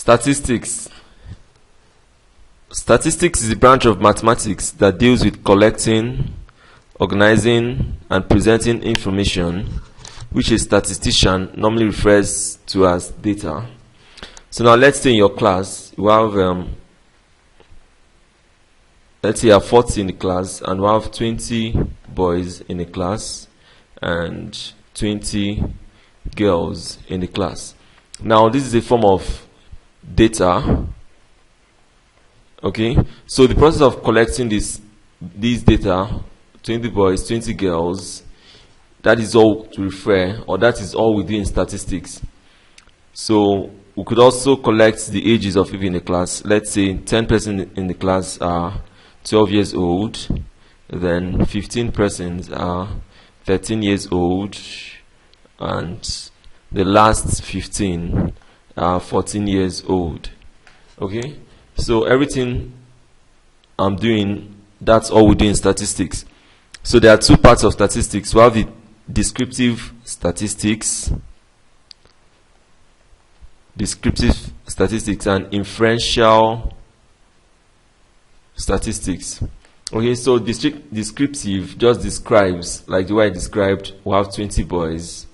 Statistics. Statistics is a branch of mathematics that deals with collecting, organizing, and presenting information, which a statistician normally refers to as data. So now let's say in your class, you have, let's say you have 40 in the class, and we have 20 boys in the class, and 20 girls in the class. Now this is a form of data. Okay, so the process of collecting these data, 20 boys, 20 girls, that is all to refer, or that is all we do in statistics. So we could also collect the ages of people in the class. Let's say 10 persons in the class are 12 years old, then 15 persons are 13 years old, and the last 15 are 14 years old. Okay, so everything I'm doing, that's all we do in statistics. So there are two parts of statistics. We have the descriptive statistics and inferential statistics. Okay, so descriptive just describes, like the way I described, we have 20 boys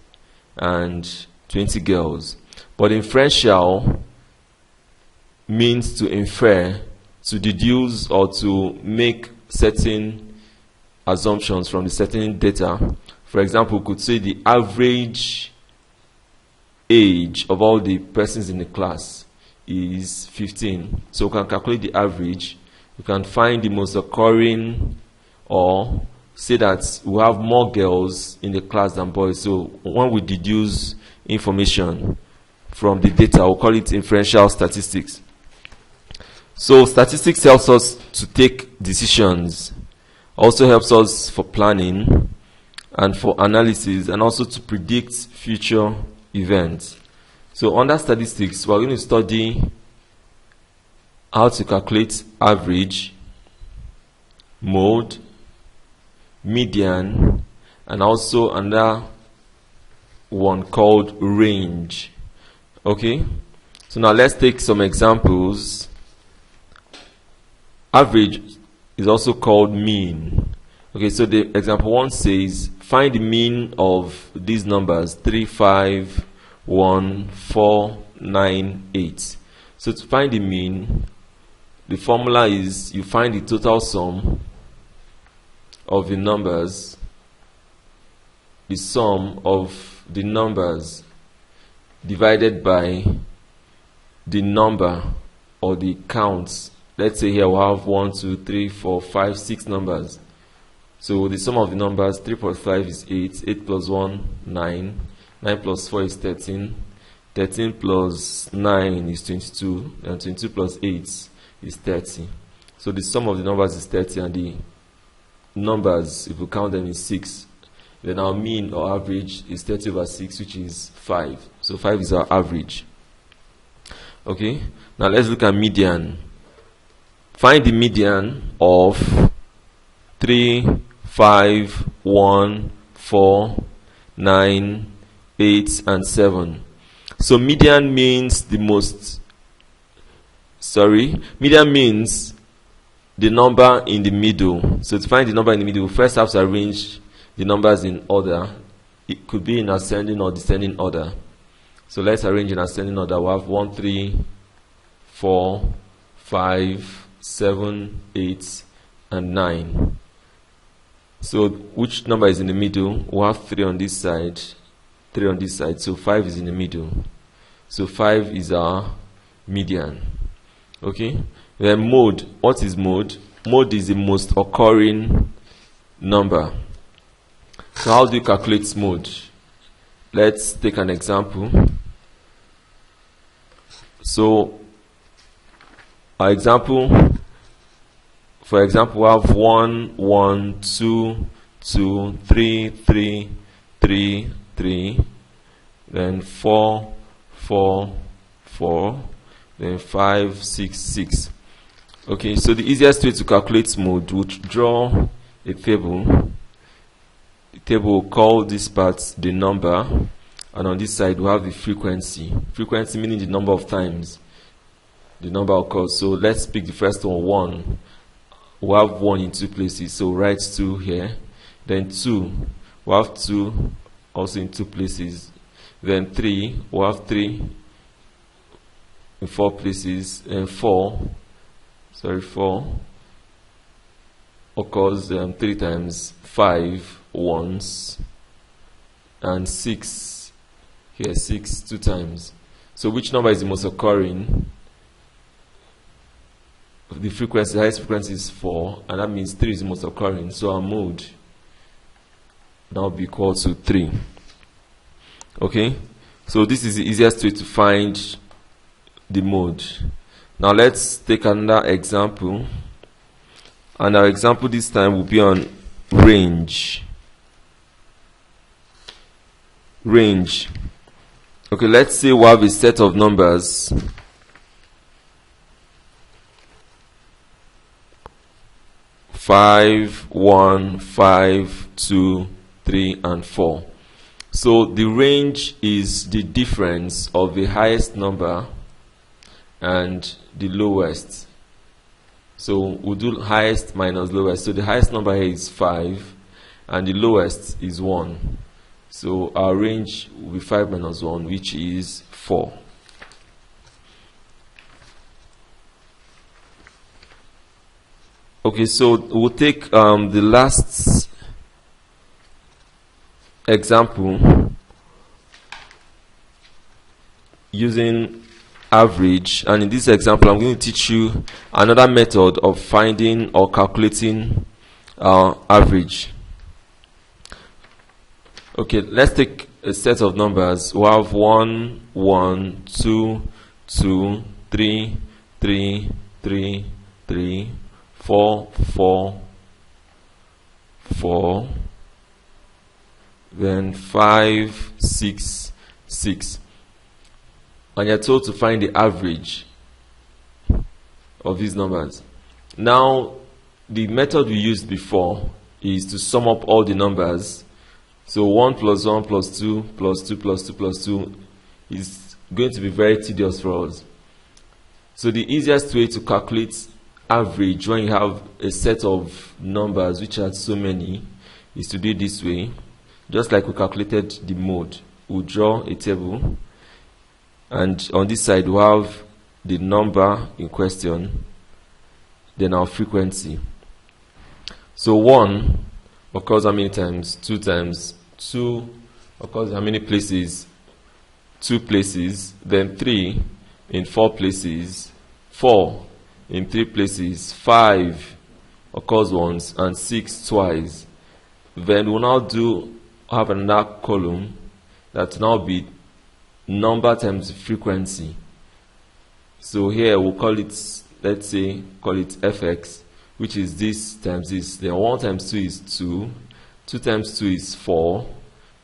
and 20 girls. But inferential means to infer, to deduce, or to make certain assumptions from the certain data. For example, we could say the average age of all the persons in the class is 15. So we can calculate the average. We can find the most occurring, or say that we have more girls in the class than boys. So when we deduce information from the data, we'll call it inferential statistics. So statistics helps us to take decisions, also helps us for planning and for analysis, and also to predict future events. So under statistics, we're going to study how to calculate average, mode, median, and also another one called range. Okay, so now let's take some examples. Average is also called mean. Okay, so the example 1 says find the mean of these numbers 3, 5, 1, 4, 9, 8. So to find the mean, the formula is you find the total sum of the numbers, the sum of the numbers divided by the number or the counts. Let's say here we have 1, 2, 3, 4, 5, 6 numbers. So the sum of the numbers, 3 plus 5 is 8, 8 plus 1, 9, 9 plus 4 is 13, 13 plus 9 is 22, and 22 plus 8 is 30. So the sum of the numbers is 30, and the numbers, if we count them, is 6. Then our mean or average is 30 over 6, which is 5. So 5 is our average. Okay, now let's look at median. Find the median of 3, 5, 1, 4, 9, 8, and 7. So median means median means the number in the middle. So to find the number in the middle, we first have to arrange the numbers in order. It could be in ascending or descending order. So let's arrange in ascending order. We have 1, 3, 4, 5, 7, 8, and 9. So which number is in the middle? We have 3 on this side, 3 on this side. So 5 is in the middle. So 5 is our median. Okay. Then mode. What is mode? Mode is the most occurring number. So how do you calculate mode? Let's take an example. So our example, for example, we have 1, 1, 2, 2, 3, 3, 3, 3, then 4, 4, 4, then 5, 6, 6. Okay, so the easiest way to calculate mode would draw a table. The table will call this part the number, and on this side we have the frequency. Frequency meaning the number of times the number occurs. So let's pick the first one, 1. We have 1 in 2 places, so write 2 here. Then 2, we have 2 also in 2 places. Then 3, we have 3 in 4 places. And 4 occurs 3 times, 5 once, and 6 here, 6 2 times. So which number is the most occurring? The frequency, the highest frequency is 4, and that means 3 is the most occurring. So our mode now be equal to 3. Okay, so this is the easiest way to find the mode. Now let's take another example, and our example this time will be on range. Okay, let's say we have a set of numbers. Five, 1, 5, 2, 3, and 4. So the range is the difference of the highest number and the lowest. So we'll do highest minus lowest. So the highest number here is 5, and the lowest is 1. So our range will be 5 minus 1, which is 4. Okay, so we'll take the last example using average, and in this example I'm going to teach you another method of finding or calculating average. Okay, let's take a set of numbers. We have 1, 1, 2, 2, 3, 3, 3, 3, 4, 4, 4, then 5, 6, 6. And you're told to find the average of these numbers. Now, the method we used before is to sum up all the numbers. So 1 plus 1 plus 2 plus 2 plus 2 plus 2 is going to be very tedious for us. So the easiest way to calculate average when you have a set of numbers which are so many is to do it this way. Just like we calculated the mode, we'll draw a table, and on this side we have the number in question, then our frequency. So 1 occurs how many times? 2 times. 2 occurs how many places? 2 places. Then 3 in 4 places. 4 in 3 places. 5 occurs once, and 6 twice. Then we'll now have another column that will now be number times frequency. So here we'll call it, let's say, call it fx, which is this times this. Then 1 times 2 is 2, 2 times 2 is 4,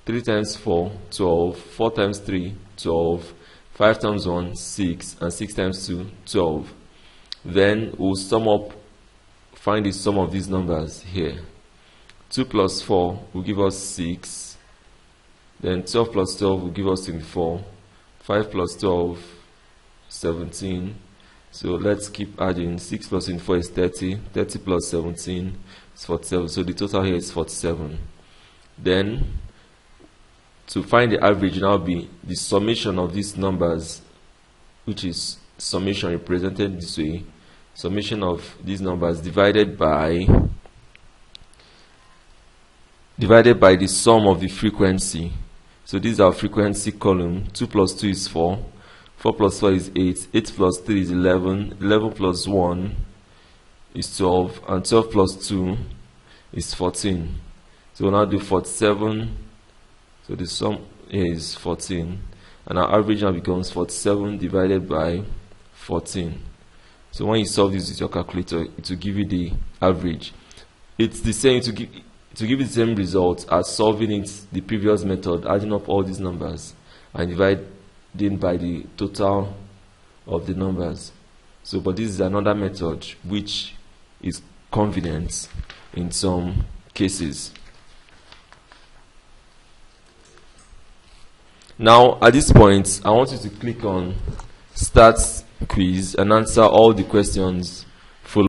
3 times 4, 12, 4 times 3, 12, 5 times 1, 6, and 6 times 2, 12. Then we'll find the sum of these numbers here. 2 plus 4 will give us 6. Then 12 plus 12 will give us 24. 5 plus 12, 17. So let's keep adding. 6 plus 24 is 30. 30 plus 17 is 47. So the total here is 47. Then, to find the average, now be the summation of these numbers, which is summation represented this way. Summation of these numbers divided by the sum of the frequency. So this is our frequency column. 2 plus 2 is 4. 4 plus 4 is 8. 8 plus 3 is 11. 11 plus 1 is 12. And 12 plus 2 is 14. So we'll now do 47. So the sum here is 14. And our average now becomes 47 divided by 14. So when you solve this with your calculator, it will give you the average. It's the same to give you the same result as solving it the previous method, adding up all these numbers and dividing by the total of the numbers. So, but this is another method which is convenient in some cases. Now, at this point, I want you to click on Start quiz and answer all the questions